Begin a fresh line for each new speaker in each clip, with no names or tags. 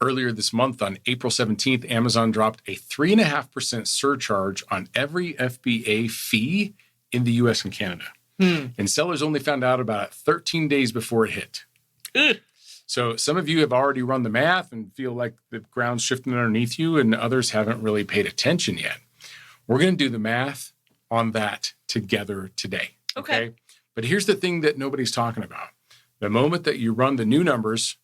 Earlier this month, on April 17th, Amazon dropped a 3.5% surcharge on every FBA fee in the U.S. and Canada. And sellers only found out about it 13 days before it hit. So some of you have already run the math and feel like the ground's shifting underneath you, and others haven't really paid attention yet. We're going to do the math on that together today. Okay. But here's the thing that nobody's talking about. The moment that you run the new numbers,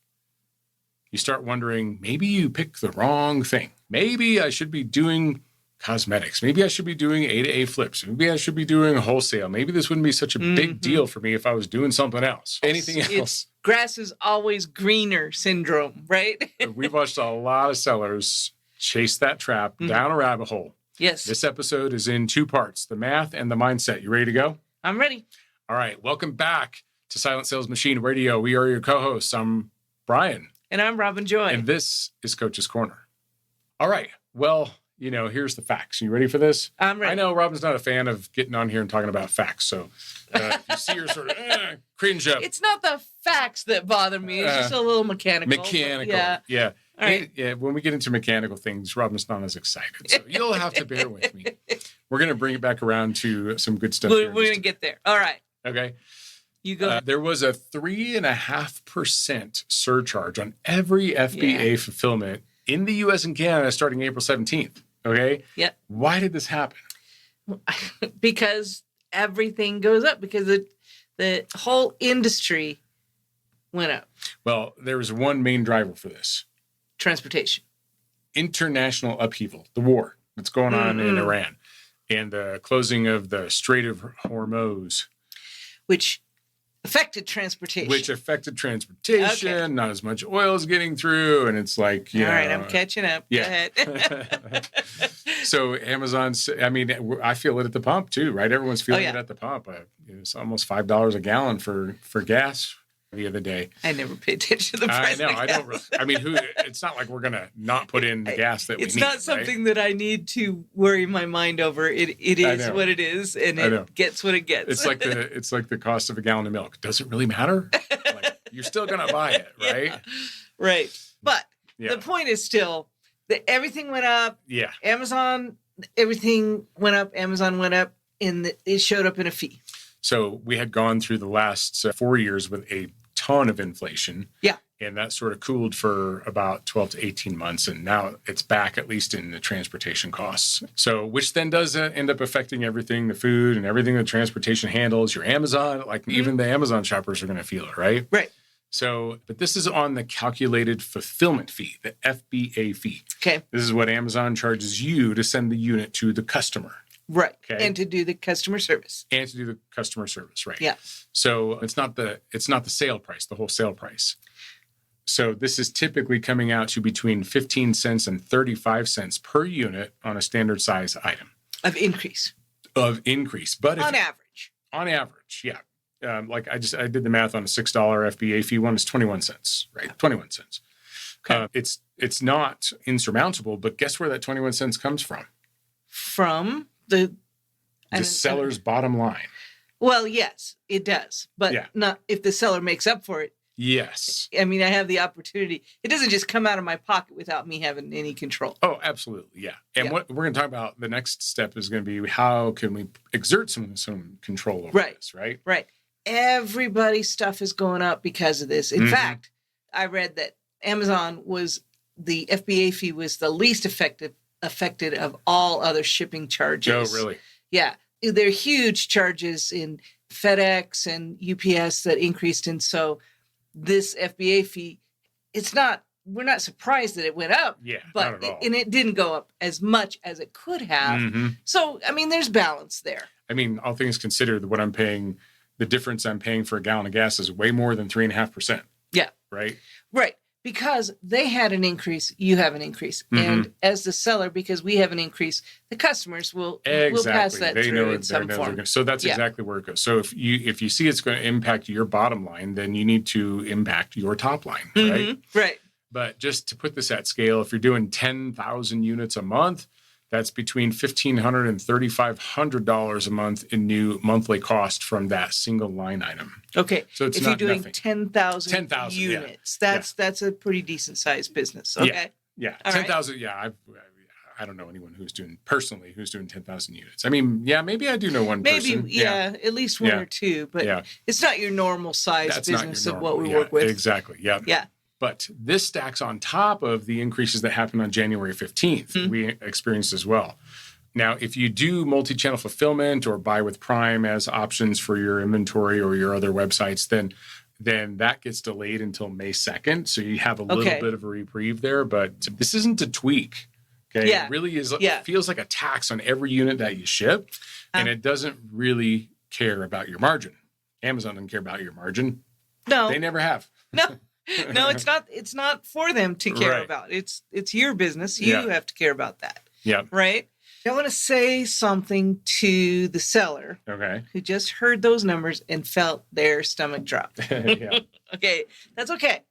you start wondering, maybe you picked the wrong thing. Maybe I should be doing cosmetics. Maybe I should be doing A-to-A flips. Maybe I should be doing wholesale. Maybe this wouldn't be such a big deal for me if I was doing something else. Anything else?
It's grass is always greener syndrome, right?
We've watched a lot of sellers chase that trap down a rabbit hole.
Yes.
This episode is in 2 parts, the math and the mindset. You ready to go?
I'm ready.
All right. Welcome back to Silent Sales Machine Radio. We are your co-hosts. I'm Brian.
And I'm Robin Joy.
And this is Coach's Corner. All right. Well, here's the facts. You ready for this?
I'm ready.
I know Robin's not a fan of getting on here and talking about facts. So if you see her sort of cringe up.
It's not the facts that bother me. It's just a little mechanical.
Yeah.
All right.
Yeah. When we get into mechanical things, Robin's not as excited. So you'll have to bear with me. We're going to bring it back around to some good stuff.
We're going to get there. All right.
Okay.
You go.
There was a 3.5% surcharge on every FBA fulfillment in the U.S. and Canada starting April 17th. Okay?
Yep.
Why did this happen?
Because everything goes up. Because the whole industry went up.
Well, there was one main driver for this.
Transportation.
International upheaval. The war that's going on in Iran. And the closing of the Strait of Hormuz.
Which affected transportation.
Okay. Not as much oil is getting through. And it's like,
all right, I'm catching up.
Yeah.
Go ahead.
So Amazon's, I feel it at the pump too, right? Everyone's feeling it at the pump. It's almost $5 a gallon for gas the other day.
I never pay attention to the price.
I know. It's not like we're going to not put in the gas that we need.
It's not something that I need to worry my mind over. It is what it is, and it gets what it gets.
It's like the cost of a gallon of milk. Does it really matter? You're still going to buy it, right?
Yeah. Right. But the point is still that everything went up.
Yeah.
Amazon, everything went up. Amazon went up, and it showed up in a fee.
So we had gone through the last 4 years with a ton of inflation.
Yeah.
And that sort of cooled for about 12 to 18 months. And now it's back, at least in the transportation costs. So, which then does end up affecting everything, the food and everything the transportation handles, your Amazon, even the Amazon shoppers are going to feel it, right?
Right.
So, but this is on the calculated fulfillment fee, the FBA fee.
Okay.
This is what Amazon charges you to send the unit to the customer.
Right.
Okay.
And to do the customer service.
Right.
Yeah.
So it's not the sale price, the wholesale price. So this is typically coming out to between 15 cents and 35 cents per unit on a standard size item.
Of increase.
But
on average.
On average, yeah. I did the math on a $6 FBA fee one is 21 cents, right? 21 cents.
Okay.
It's not insurmountable, but guess where that 21 cents comes from?
From the
seller's bottom line.
Well, yes, it does. But not if the seller makes up for it.
Yes.
I have the opportunity. It doesn't just come out of my pocket without me having any control.
Oh, absolutely. Yeah. And what we're going to talk about, the next step is going to be how can we exert some control over this, right?
Right. Everybody's stuff is going up because of this. In fact, I read that Amazon the FBA fee was the least affected of all other shipping charges.
Oh, really?
Yeah. There are huge charges in FedEx and UPS that increased. And so this FBA fee, we're not surprised that it went up.
Yeah,
but
not at all.
And it didn't go up as much as it could have. So, there's balance there.
All things considered, what I'm paying, the difference I'm paying for a gallon of gas is way more than 3.5%.
Yeah.
Right?
Right. Because they had an increase, you have an increase. And as the seller, because we have an increase, the customers will pass that through in some form.
So that's exactly where it goes. So if you see it's going to impact your bottom line, then you need to impact your top line, right?
Right.
But just to put this at scale, if you're doing 10,000 units a month, That's between $1,500 and $3,500 a month in new monthly cost from that single line item.
Okay.
So it's
if
not
you're doing
nothing.
10,000 units, that's a pretty decent sized business. Okay.
Yeah.
All
10,000. Right. Yeah. I don't know anyone who's doing 10,000 units. I mean, yeah, maybe I do know one person.
Yeah, at least one or two, but it's not your normal size business of what we work with.
Exactly. Yeah.
Yeah.
But this stacks on top of the increases that happened on January 15th, we experienced as well. Now, if you do multi-channel fulfillment or buy with Prime as options for your inventory or your other websites, then that gets delayed until May 2nd. So you have a little bit of a reprieve there, but this isn't a tweak. Okay.
Yeah.
It really is. It feels like a tax on every unit that you ship, and it doesn't really care about your margin. Amazon doesn't care about your margin.
No.
They never have.
No, it's not for them to care about. It's your business. You have to care about that.
Yeah.
Right. I want to say something to the seller who just heard those numbers and felt their stomach drop. Okay. That's okay.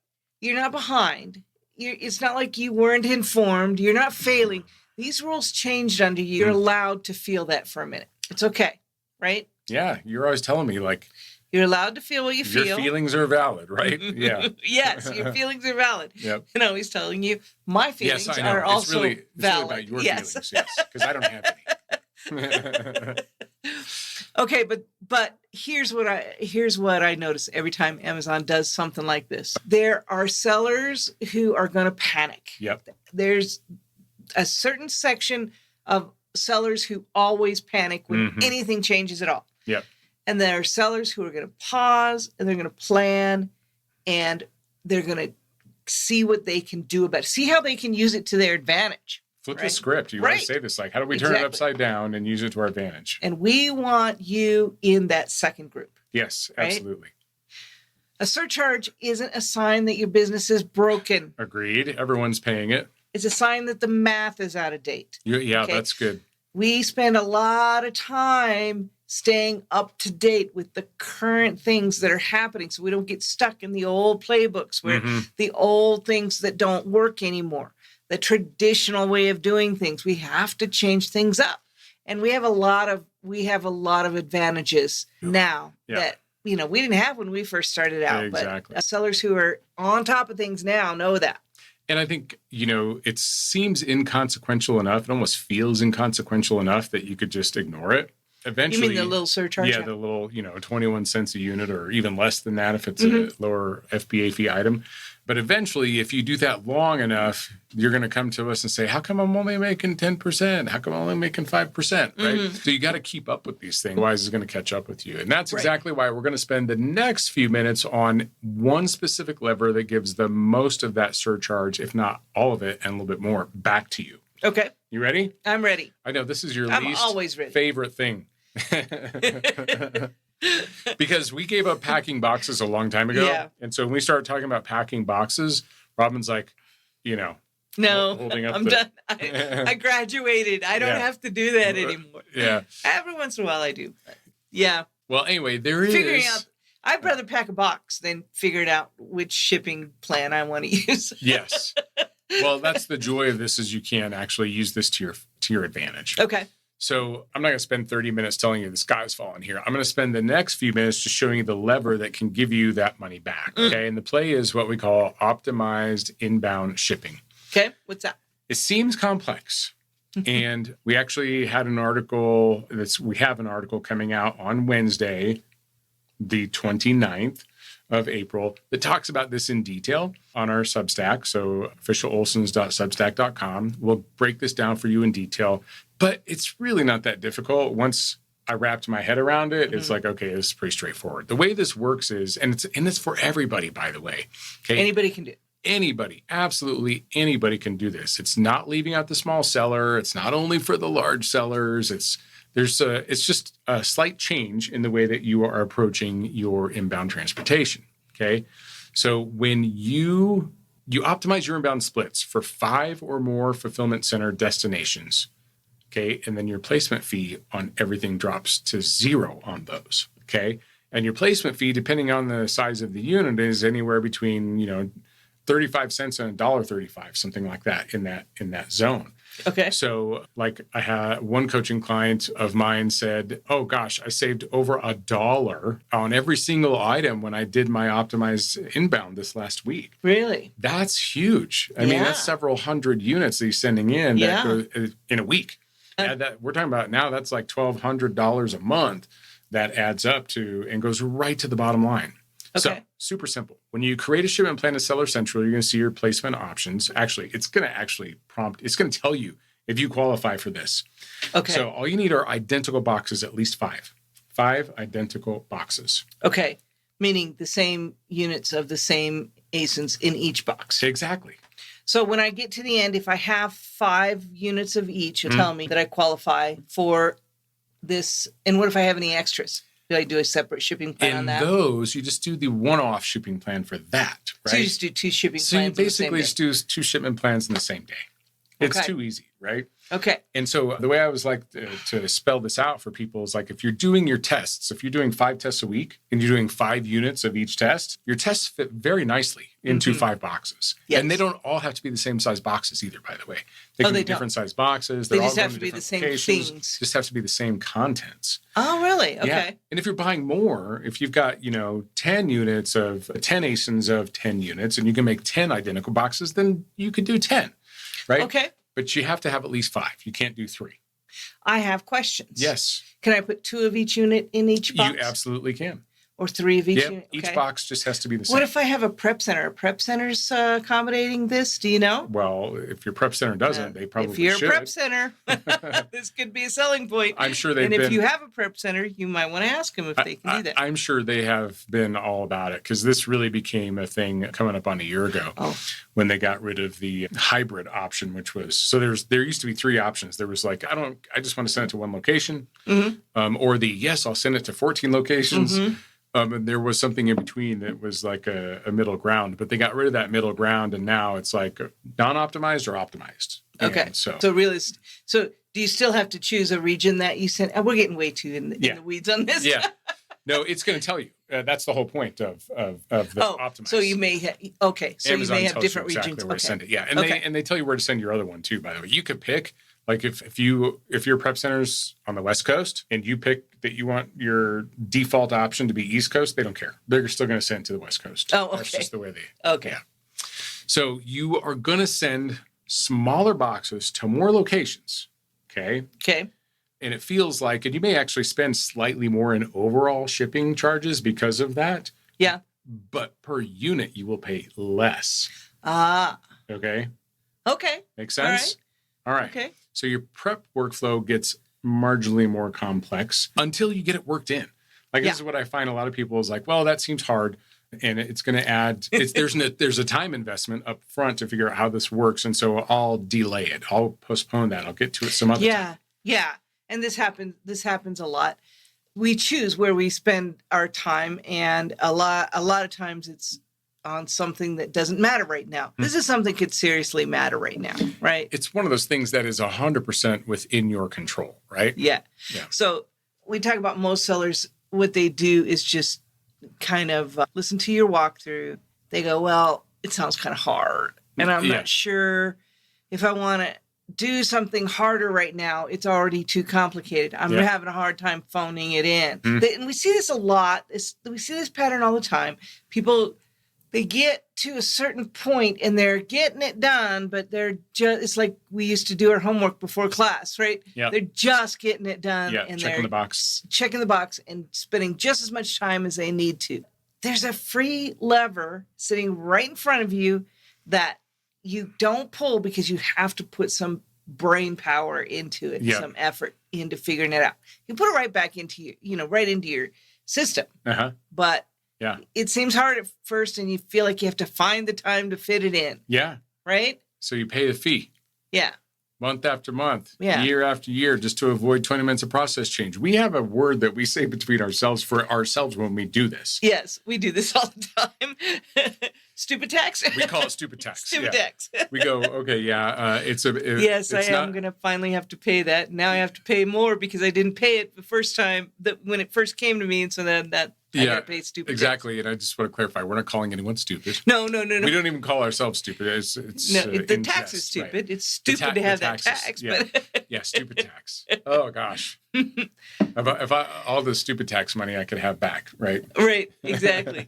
You're not behind. It's not like you weren't informed. You're not failing. These rules changed under you. You're allowed to feel that for a minute. It's okay, right?
Yeah, you're always telling me, like...
You're allowed to feel what you feel.
Your feelings are valid, right? Yeah.
Yes, your feelings are valid.
Yep.
And I was telling you, my feelings are
it's
also
really,
valid.
Really about your feelings, yes, because I don't have any.
Okay, but here's what I notice every time Amazon does something like this. There are sellers who are going to panic.
Yep.
There's a certain section of sellers who always panic when anything changes at all.
Yep.
And there are sellers who are going to pause and they're going to plan and they're going to see what they can do about it. See how they can use it to their advantage.
Flip the script. You always say this, like, how do we turn it upside down and use it to our advantage?
And we want you in that second group.
Yes, absolutely.
A surcharge isn't a sign that your business is broken.
Agreed. Everyone's paying it.
It's a sign that the math is out of date.
Yeah, that's good.
We spend a lot of time staying up to date with the current things that are happening so we don't get stuck in the old playbooks where the old things that don't work anymore, the traditional way of doing things. We have to change things up. And we have a lot of advantages now that we didn't have when we first started out.
Exactly.
But sellers who are on top of things now know that.
And I think, it seems inconsequential enough. It almost feels inconsequential enough that you could just ignore it. Eventually,
you mean the little surcharge?
Yeah, the little, 21 cents a unit or even less than that if it's a lower FBA fee item. But eventually, if you do that long enough, you're going to come to us and say, how come I'm only making 10%? How come I'm only making 5%? Right? So you got to keep up with these things. Otherwise, it's going to catch up with you. And that's exactly why we're going to spend the next few minutes on one specific lever that gives the most of that surcharge, if not all of it, and a little bit more, back to you.
Okay.
You ready?
I'm ready.
I know this is your
always ready.
Favorite thing. Because we gave up packing boxes a long time ago.
Yeah.
And so when we started talking about packing boxes, Robin's like,
no,
holding up
I'm done. I graduated. I don't have to do that anymore.
Yeah.
Every once in a while I do. Yeah.
Well, anyway, figuring
out. I'd rather pack a box than figuring out which shipping plan I want to use.
Yes. Well, that's the joy of this is you can actually use this to your advantage.
Okay.
So I'm not going to spend 30 minutes telling you the sky is falling here. I'm going to spend the next few minutes just showing you the lever that can give you that money back. Okay. And the play is what we call optimized inbound shipping.
Okay. What's that?
It seems complex. And we actually had an article we have an article coming out on Wednesday, the 29th of April, that talks about this in detail on our Substack. So officialolsons.substack.com. We'll break this down for you in detail, but it's really not that difficult. Once I wrapped my head around it, it's like, okay, this is pretty straightforward. The way this works is, and it's for everybody, by the way. Okay.
Anybody can do it.
Anybody, absolutely anybody can do this. It's not leaving out the small seller. It's not only for the large sellers. It's just a slight change in the way that you are approaching your inbound transportation. Okay. So when you optimize your inbound splits for 5 or more fulfillment center destinations, okay, and then your placement fee on everything drops to 0 on those. Okay. And your placement fee, depending on the size of the unit, is anywhere between, 35 cents and $1.35, something like that in that zone.
Okay.
So like I had one coaching client of mine said, oh gosh, I saved over $1 on every single item when I did my optimized inbound this last week.
Really?
That's huge. I mean, that's several hundred units that he's sending in that go in a week. That we're talking about now, that's like $1,200 a month that adds up to and goes right to the bottom line.
Okay.
So super simple. When you create a shipment plan to Seller Central, you're going to see your placement options. Actually, it's going to tell you if you qualify for this.
Okay.
So all you need are identical boxes, at least 5 identical boxes.
Okay. Meaning the same units of the same ASINs in each box.
Exactly.
So when I get to the end, if I have 5 units of each, you'll tell me that I qualify for this. And what if I have any extras? Do I do a separate shipping plan on that?
Those, you just do the one-off shipping plan for that, right?
So you just do 2 shipping plans.
So you basically just do 2 shipment plans in the same day. It's too easy, right?
Okay.
And so the way I was like to spell this out for people is like if you're doing your tests, if you're doing 5 tests a week and you're doing 5 units of each test, your tests fit very nicely into 5 boxes. Yes. And they don't all have to be the same size boxes either, by the way. They can be different size boxes.
They just have to be the same things.
Just have to be the same contents.
Oh, really? Okay.
Yeah. And if you're buying more, if you've got, 10 units of 10 ASINs of 10 units and you can make 10 identical boxes, then you could do 10, right?
Okay.
But you have to have at least 5. You can't do 3.
I have questions.
Yes.
Can I put 2 of each unit in each box?
You absolutely can.
Or 3 of each unit? Okay.
Each box just has to be the same.
What if I have a prep center? Are prep centers accommodating this? Do you know?
Well, if your prep center doesn't, they probably should.
If you're a prep center, this could be a selling point.
I'm sure they've
been. And if you have a prep center, you might want to ask them if they can do that.
I'm sure they have been all about it because this really became a thing coming up on a year ago when they got rid of the hybrid option, which was, so there used to be 3 options. There was like, I just want to send it to one location, or the, yes, I'll send it to 14 locations. And there was something in between that was like a middle ground, but they got rid of that middle ground, and now it's like non-optimized or optimized.
Okay.
And so
do you still have to choose a region that you send? We're getting way too in the weeds on this.
Yeah. No, it's going to tell you. That's the whole point of the optimized.
So you may have So
Amazon
you may have
tells
different
you exactly
regions.
Where to send it. Yeah, and they tell you where to send your other one too. By the way, you could pick. Like if your prep center's on the West Coast and you pick that you want your default option to be East Coast, they don't care. They're still going to send it to the West Coast.
Oh, okay.
That's just the way they.
Okay.
Yeah. So you are going to send smaller boxes to more locations. Okay.
Okay.
And it feels like, and you may actually spend slightly more in overall shipping charges because of that.
Yeah.
But per unit, you will pay less. Okay.
Okay.
Make sense? All right.
Okay.
So your prep workflow gets marginally more complex until you get it worked in. Like this is what I find a lot of people is like, well, that seems hard. And it's going to add, there's a time investment up front to figure out how this works. And so I'll delay it. I'll postpone that. I'll get to it some other time.
Yeah. And this happens a lot. We choose where we spend our time. And a lot of times it's on something that doesn't matter right now. This is something that could seriously matter right now, right?
It's one of those things that is 100% within your control, right?
Yeah. So we talk about most sellers, what they do is just kind of listen to your walkthrough. They go, well, it sounds kind of hard. And I'm not sure if I want to do something harder right now. It's already too complicated. I'm having a hard time phoning it in. And we see this a lot. We see this pattern all the time. People, they get to a certain point and they're getting it done, but it's like we used to do our homework before class, right?
Yeah.
They're just getting it done.
Yeah,
and
checking the box.
Checking the box and spending just as much time as they need to. There's a free lever sitting right in front of you that you don't pull because you have to put some brain power into it, some effort into figuring it out. You put it right back into right into your system. But it seems hard at first and you feel like you have to find the time to fit it in. Yeah. Right?
So you pay the fee.
Yeah.
Month after month, year after year, just to avoid 20 minutes of process change. We have a word that we say between ourselves for ourselves when we do this.
Yes, we do this all the time. Stupid tax.
We call it stupid tax.
Stupid tax.
We go, okay,
yes, I am going to finally have to pay that. Now I have to pay more because I didn't pay it the first time when it first came to me. And so then I got to pay stupid
exactly.
tax.
And I just want to clarify, we're not calling anyone stupid.
No.
We don't even call ourselves stupid.
The tax is stupid. Right. It's stupid to have that tax.
Yeah, stupid tax. Oh, gosh. If all the stupid tax money I could have back, right?
Right, exactly.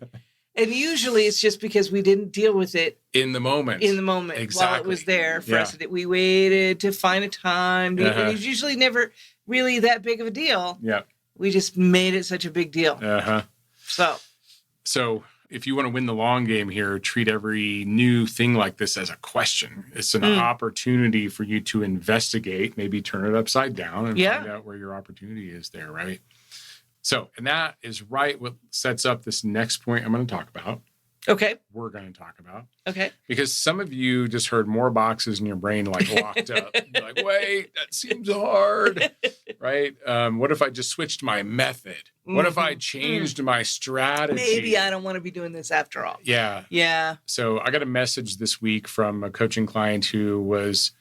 And usually it's just because we didn't deal with it
in the moment.
Exactly. While it was there for us. We waited to find a time. And it's usually never really that big of a deal.
Yeah.
We just made it such a big deal. So
if you want to win the long game here, treat every new thing like this as a question. It's an opportunity for you to investigate, maybe turn it upside down and find out where your opportunity is there, right? So, and that is right what sets up this next point I'm going to talk about.
Okay.
We're going to talk about.
Okay.
Because some of you just heard more boxes in your brain like locked up. You're like, wait, that seems hard, right? What if I just switched my method? What if I changed my strategy?
Maybe I don't want to be doing this after all.
Yeah.
Yeah.
So I got a message this week from a coaching client who is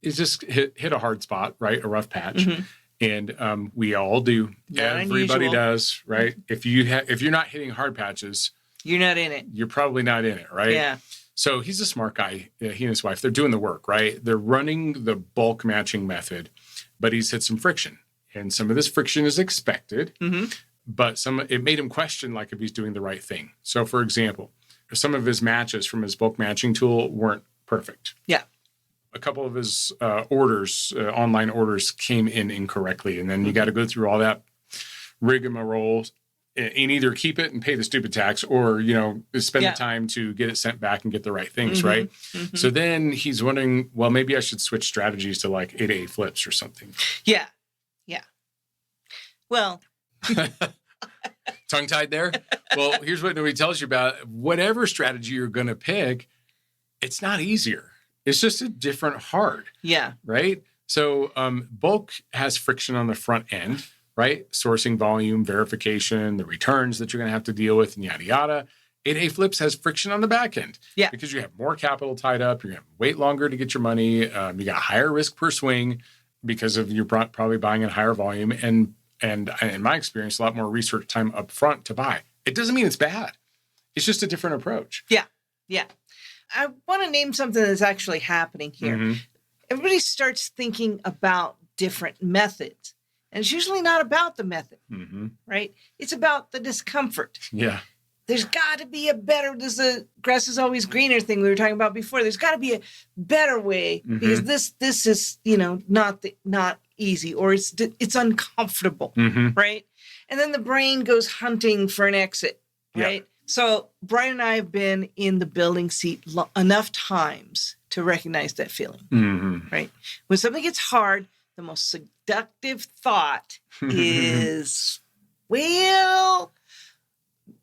just hit a hard spot, right? A rough patch. Mm-hmm. And we all do. Everybody does, right? If you're not hitting hard patches,
you're not in it.
You're probably not in it, right?
Yeah.
So he's a smart guy. He and his wife, they're doing the work, right? They're running the bulk matching method, but he's hit some friction. And some of this friction is expected, but it made him question like if he's doing the right thing. So for example, some of his matches from his bulk matching tool weren't perfect.
Yeah.
A couple of his online orders came in incorrectly. And then you got to go through all that rigmarole and either keep it and pay the stupid tax or, spend the time to get it sent back and get the right things, right? Mm-hmm. So then he's wondering, well, maybe I should switch strategies to like 8A flips or something.
Yeah. Yeah. Well.
Tongue-tied there? Well, here's what nobody tells you about. Whatever strategy you're going to pick, it's not easier. It's just a different hard.
Yeah.
Right? So bulk has friction on the front end, right? Sourcing volume, verification, the returns that you're going to have to deal with, and yada, yada. 8A flips has friction on the back end.
Yeah.
Because you have more capital tied up. You're going to wait longer to get your money. You got higher risk per swing because of you're probably buying at higher volume. And in my experience, a lot more research time up front to buy. It doesn't mean it's bad. It's just a different approach.
Yeah. Yeah. I want to name something that's actually happening here. Mm-hmm. Everybody starts thinking about different methods. And it's usually not about the method, right? It's about the discomfort.
Yeah.
There's got to be a better, this is a grass is always greener thing we were talking about before. There's got to be a better way because this is, not easy or it's uncomfortable, right? And then the brain goes hunting for an exit, right? Yeah. So Brian and I have been in the building seat enough times to recognize that feeling, right? When something gets hard, the most seductive thought is, well,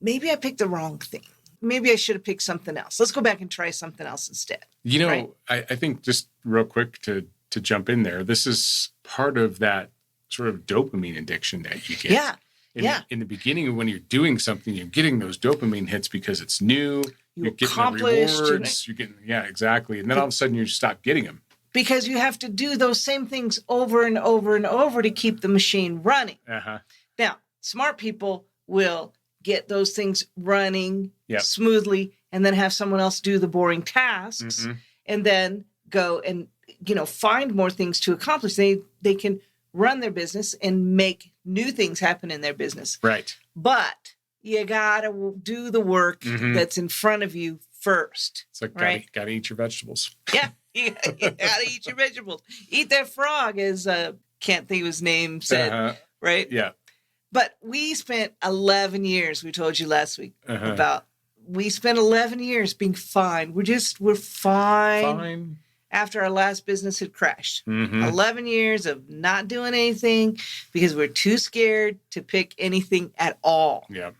maybe I picked the wrong thing. Maybe I should have picked something else. Let's go back and try something else instead. Right?
I think just real quick to jump in there, this is part of that sort of dopamine addiction that you get.
Yeah.
In the beginning, when you're doing something, you're getting those dopamine hits because it's new. You're getting the rewards. You're getting, exactly. And then all of a sudden you stop getting them.
Because you have to do those same things over and over and over to keep the machine running. Now, smart people will get those things running smoothly and then have someone else do the boring tasks and then go and, find more things to accomplish. They can run their business and make new things happen in their business.
Right.
But you got to do the work that's in front of you first.
It's like, got to eat your vegetables.
Yeah. You got to eat your vegetables. Eat that frog, as can't think of his name said, right?
Yeah.
But we spent 11 years, we told you last week we spent 11 years being fine. We're fine. After our last business had crashed. 11 years of not doing anything because we're too scared to pick anything at all.
Yeah.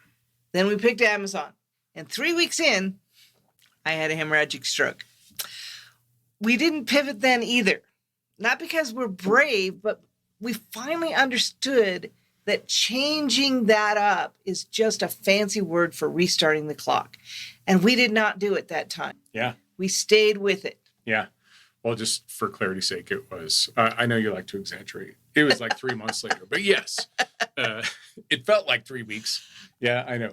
Then we picked Amazon. And 3 weeks in, I had a hemorrhagic stroke. We didn't pivot then either. Not because we're brave, but we finally understood that changing that up is just a fancy word for restarting the clock. And we did not do it that time.
Yeah.
We stayed with it.
Yeah. Well, just for clarity's sake, it was, I know you like to exaggerate. It was like 3 months later, but yes, it felt like 3 weeks. Yeah, I know.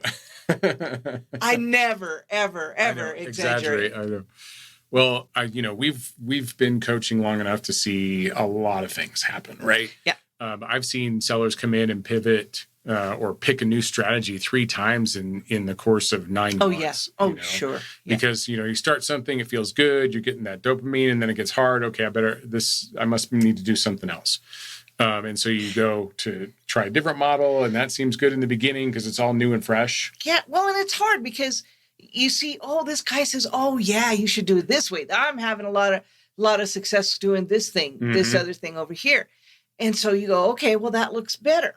I never, ever, ever exaggerate.
I know. Well, we've been coaching long enough to see a lot of things happen, right?
Yeah.
I've seen sellers come in and pivot or pick a new strategy 3 times in the course of 9 months.
Yes. Oh, sure. Yeah.
Because, you start something, it feels good, you're getting that dopamine, and then it gets hard. Okay, I must need to do something else. And so you go to try a different model, and that seems good in the beginning because it's all new and fresh.
Yeah. Well, and it's hard because you see, this guy says, oh, yeah, you should do it this way. I'm having a lot of success doing this thing, this other thing over here. And so you go, okay, well, that looks better.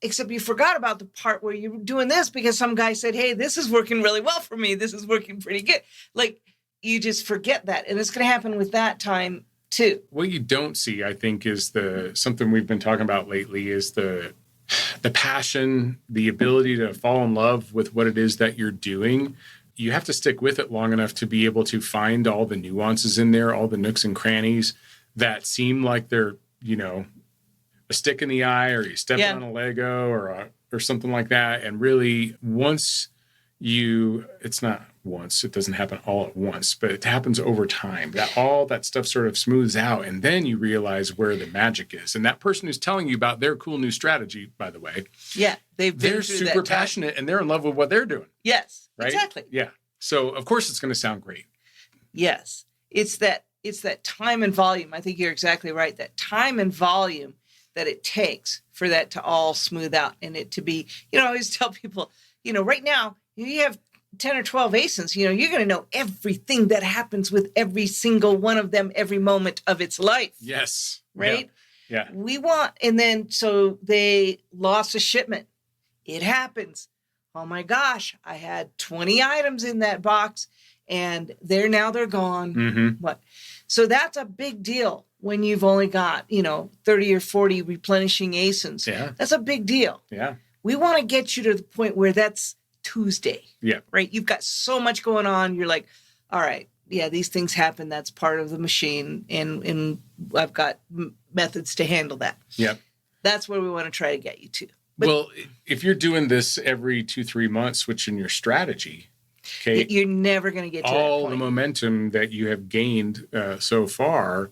Except you forgot about the part where you're doing this because some guy said, hey, this is working really well for me. This is working pretty good. Like, you just forget that. And it's going to happen with that time too.
What you don't see, I think, is something we've been talking about lately is the passion, the ability to fall in love with what it is that you're doing. You have to stick with it long enough to be able to find all the nuances in there, all the nooks and crannies that seem like they're, a stick in the eye, or you stepping on a Lego or something like that. And really, it's not once, it doesn't happen all at once, but it happens over time. All that stuff sort of smooths out. And then you realize where the magic is. And that person who's telling you about their cool new strategy, by the way.
Yeah. They're
super passionate and they're in love with what they're doing.
Yes.
Right?
Exactly.
Yeah. So of course it's going to sound great.
Yes. It's that time and volume. I think you're exactly right. That time and volume that it takes for that to all smooth out and it to be, I always tell people, right now you have 10 or 12 ASINs, you're going to know everything that happens with every single one of them, every moment of its life.
Yes.
Right?
Yeah.
And then, so they lost a shipment. It happens. Oh my gosh, I had 20 items in that box and they're gone.
Mm-hmm.
What? So that's a big deal when you've only got, 30 or 40 replenishing ASINs.
Yeah.
That's a big deal.
Yeah.
We want to get you to the point where that's Tuesday.
Yeah.
Right? You've got so much going on. You're like, all right, yeah, these things happen. That's part of the machine. And I've got methods to handle that.
Yeah.
That's where we want to try to get you to.
Well, if you're doing this every 2-3 months, switching your strategy, okay,
you're never going to get to
all
that point.
the momentum that you have gained so far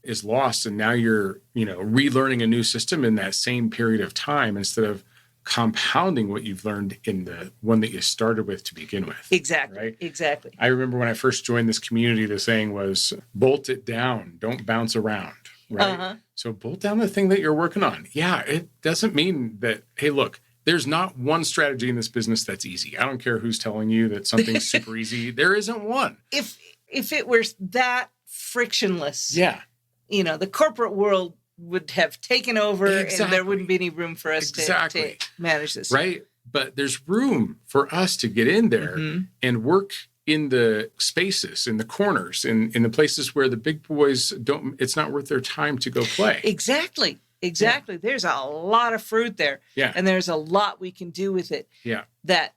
is lost. And now you're, relearning a new system in that same period of time instead of compounding what you've learned in the one that you started with to begin with.
Exactly.
Right?
Exactly.
I remember when I first joined this community, the saying was, bolt it down, don't bounce around. Right.
Uh-huh.
So bolt down the thing that you're working on. Yeah. It doesn't mean that, hey, look, there's not one strategy in this business that's easy. I don't care who's telling you that something's super easy. There isn't one.
If it were that frictionless,
yeah,
the corporate world would have taken over and there wouldn't be any room for us to manage this.
Right. But there's room for us to get in there and work in the spaces, in the corners, in the places where the big boys it's not worth their time to go play.
Exactly. Yeah. There's a lot of fruit there.
Yeah.
And there's a lot we can do with it.
Yeah.
That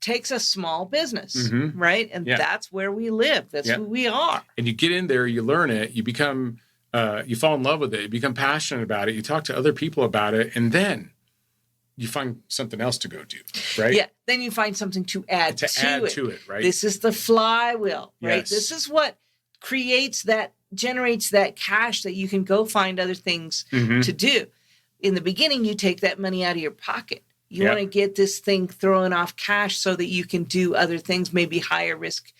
takes a small business, right? And that's where we live. That's who we are.
And you get in there, you learn it, you become, you fall in love with it, you become passionate about it, you talk to other people about it, and then you find something else to go do, right?
Yeah. Then you find something to add to it,
right?
This is the flywheel, right?
Yes.
This is what generates that cash that you can go find other things to do. In the beginning, you take that money out of your pocket. You want to get this thing throwing off cash so that you can do other things, maybe higher risk.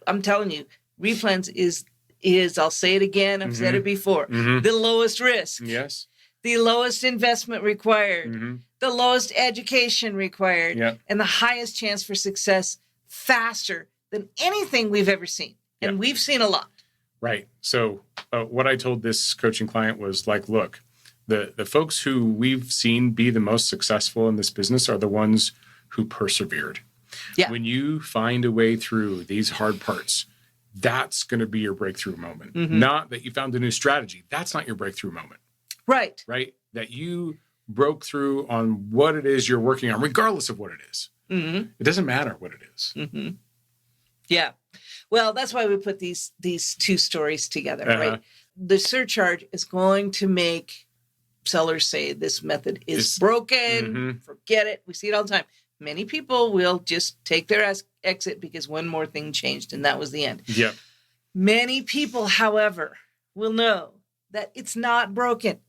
I'm telling you, replens is I'll say it again, I've said it before, the lowest risk.
Yes.
The lowest investment required, the lowest education required, and the highest chance for success faster than anything we've ever seen. And we've seen a lot.
Right. So what I told this coaching client was like, look, the folks who we've seen be the most successful in this business are the ones who persevered. Yeah. When you find a way through these hard parts, that's going to be your breakthrough moment. Not that you found a new strategy. That's not your breakthrough moment.
Right.
Right. That you broke through on what it is you're working on, regardless of what it is. It doesn't matter what it is.
Yeah. Well, that's why we put these two stories together, right? The surcharge is going to make sellers say this method is broken. Forget it. We see it all the time. Many people will just take their exit because one more thing changed and that was the end.
Yep.
Many people, however, will know that it's not broken.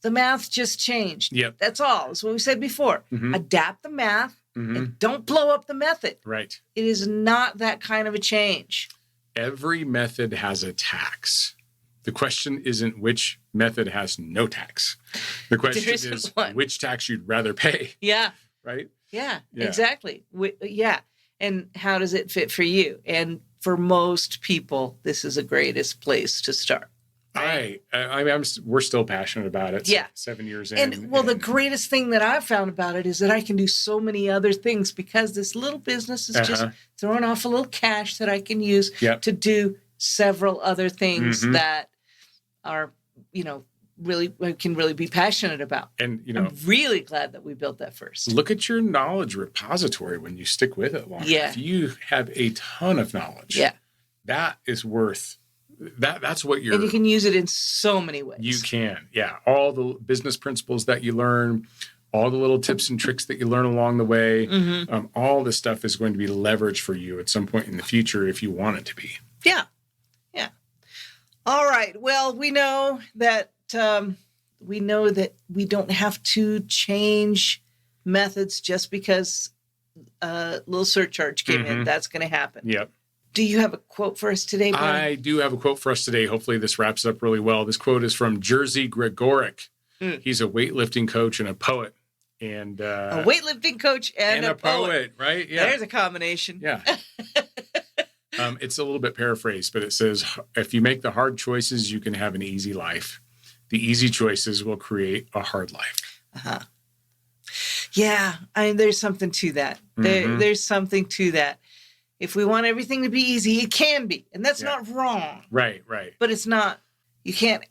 The math just changed.
Yep.
That's all. That's what we said before. Adapt the math and don't blow up the method.
Right.
It is not that kind of a change.
Every method has a tax. The question isn't which method has no tax. The question is which tax you'd rather pay.
Yeah.
Right?
Yeah, exactly. Yeah. And how does it fit for you? And for most people, this is the greatest place to start.
Right? We're still passionate about it.
Yeah.
7 years in.
And the greatest thing that I've found about it is that I can do so many other things because this little business is just throwing off a little cash that I can use to do several other things that are, really can really be passionate about. And, I'm really glad that we built that first.
Look at your knowledge repository when you stick with it long enough. If you have a ton of knowledge, that is worth that's what you're...
And you can use it in so many ways.
You can. Yeah. All the business principles that you learn, all the little tips and tricks that you learn along the way, all this stuff is going to be leveraged for you at some point in the future if you want it to be.
Yeah. Yeah. All right. Well, we know that we don't have to change methods just because a little surcharge came in. That's going to happen.
Yep.
Do you have a quote for us today, Ben?
I do have a quote for us today. Hopefully this wraps up really well. This quote is from Jerzy Gregorek. He's a weightlifting coach and a poet. And
a weightlifting coach and a poet.
Right? Yeah.
There's a combination.
Yeah. It's a little bit paraphrased, but it says, if you make the hard choices, you can have an easy life. The easy choices will create a hard life.
Yeah. There's something to that. There's something to that. If we want everything to be easy, it can be. And that's not wrong.
Right.
But it's not, you can't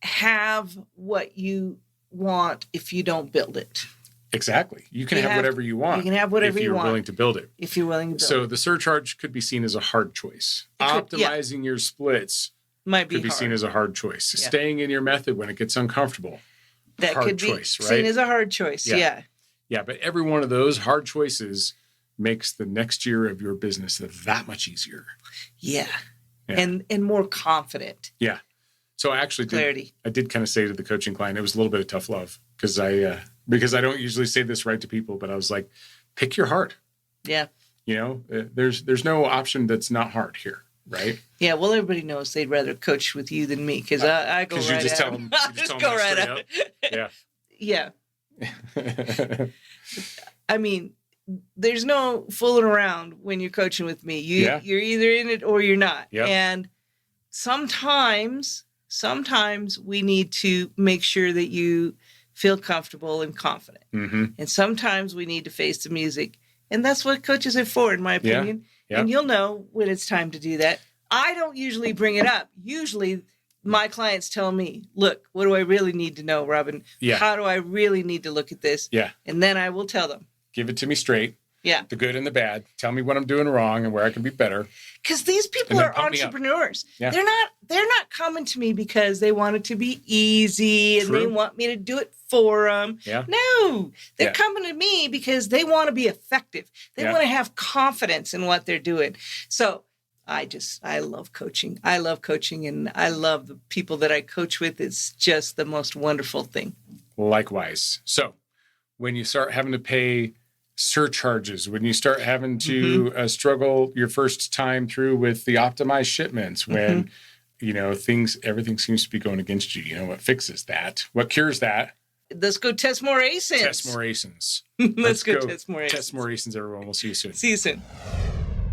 have what you want if you don't build it.
Exactly. You can have whatever you want.
You can have whatever you want.
If you're willing to build it.
If you're willing to build it.
So the surcharge could be seen as a hard choice. Optimizing your splits
could
be seen as a hard choice. Staying in your method when it gets uncomfortable.
That could be seen as a hard choice. Yeah.
Yeah. But every one of those hard choices makes the next year of your business that much easier. Yeah.
And more confident.
Yeah. So I actually did kind of say to the coaching client, it was a little bit of tough love because I don't usually say this right to people, but I was like, pick your heart. Yeah. There's no option that's not hard here. Right.
Yeah. Well, everybody knows they'd rather coach with you than me because I go right
you just
at
tell them.
You just go right at it. Yeah. I mean, there's no fooling around when you're coaching with me. You're either in it or you're not. Yep. And sometimes we need to make sure that you feel comfortable and confident. And sometimes we need to face the music. And that's what coaches are for, in my opinion. Yeah. And you'll know when it's time to do that. I don't usually bring it up. Usually my clients tell me, look, what do I really need to know, Robin? Yeah. How do I really need to look at this? Yeah. And then I will tell them.
Give it to me straight. Yeah. The good and the bad. Tell me what I'm doing wrong and where I can be better.
Because these people are entrepreneurs. Yeah. They're not coming to me because they want it to be easy and they want me to do it for them. Yeah. No, they're coming to me because they want to be effective. They want to have confidence in what they're doing. So I love coaching. I love coaching and I love the people that I coach with. It's just the most wonderful thing.
Likewise. So when you start having to pay surcharges, when you start having to struggle your first time through with the optimized shipments, when everything seems to be going against you, what fixes that? What cures that?
Let's go test more ASINs.
Test more ASINs.
Let's go test more ASINs.
Test more ASINs, everyone. We'll see you soon.
See you soon.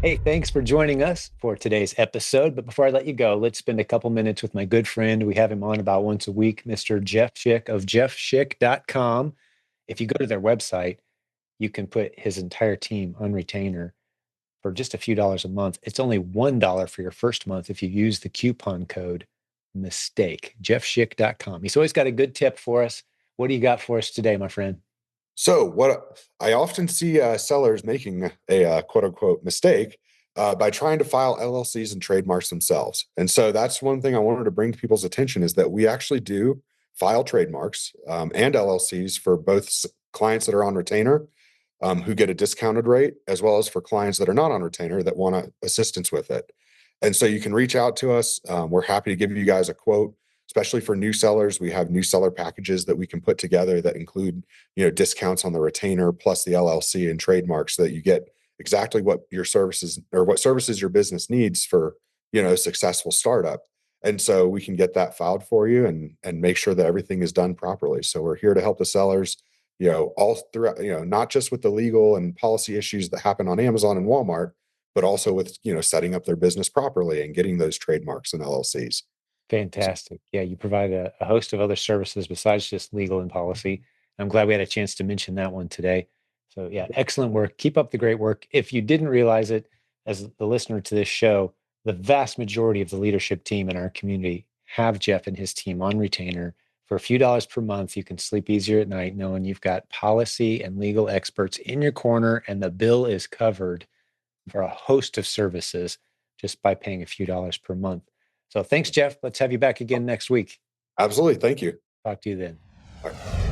Hey, thanks for joining us for today's episode. But before I let you go, let's spend a couple minutes with my good friend. We have him on about once a week, Mr. Jeff Schick of jeffschick.com. If you go to their website, you can put his entire team on retainer for just a few dollars a month. It's only $1 for your first month if you use the coupon code MISTAKE, jeffschick.com. He's always got a good tip for us. What do you got for us today, my friend?
So what I often see sellers making a quote unquote mistake by trying to file LLCs and trademarks themselves. And so that's one thing I wanted to bring to people's attention, is that we actually do file trademarks and LLCs for both clients that are on retainer, who get a discounted rate, as well as for clients that are not on retainer that want assistance with it. And so you can reach out to us. We're happy to give you guys a quote, especially for new sellers. We have new seller packages that we can put together that include, discounts on the retainer plus the LLC and trademarks, so that you get exactly what your services or what services your business needs for, a successful startup. And so we can get that filed for you and make sure that everything is done properly. So we're here to help the sellers, all throughout, not just with the legal and policy issues that happen on Amazon and Walmart, but also with, setting up their business properly and getting those trademarks and LLCs.
Fantastic. Yeah, you provide a host of other services besides just legal and policy. I'm glad we had a chance to mention that one today. So yeah, excellent work. Keep up the great work. If you didn't realize it, as the listener to this show, the vast majority of the leadership team in our community have Jeff and his team on retainer. For a few dollars per month, you can sleep easier at night knowing you've got policy and legal experts in your corner, and the bill is covered for a host of services just by paying a few dollars per month. So thanks, Jeff. Let's have you back again next week.
Absolutely. Thank you.
Talk to you then.
All right.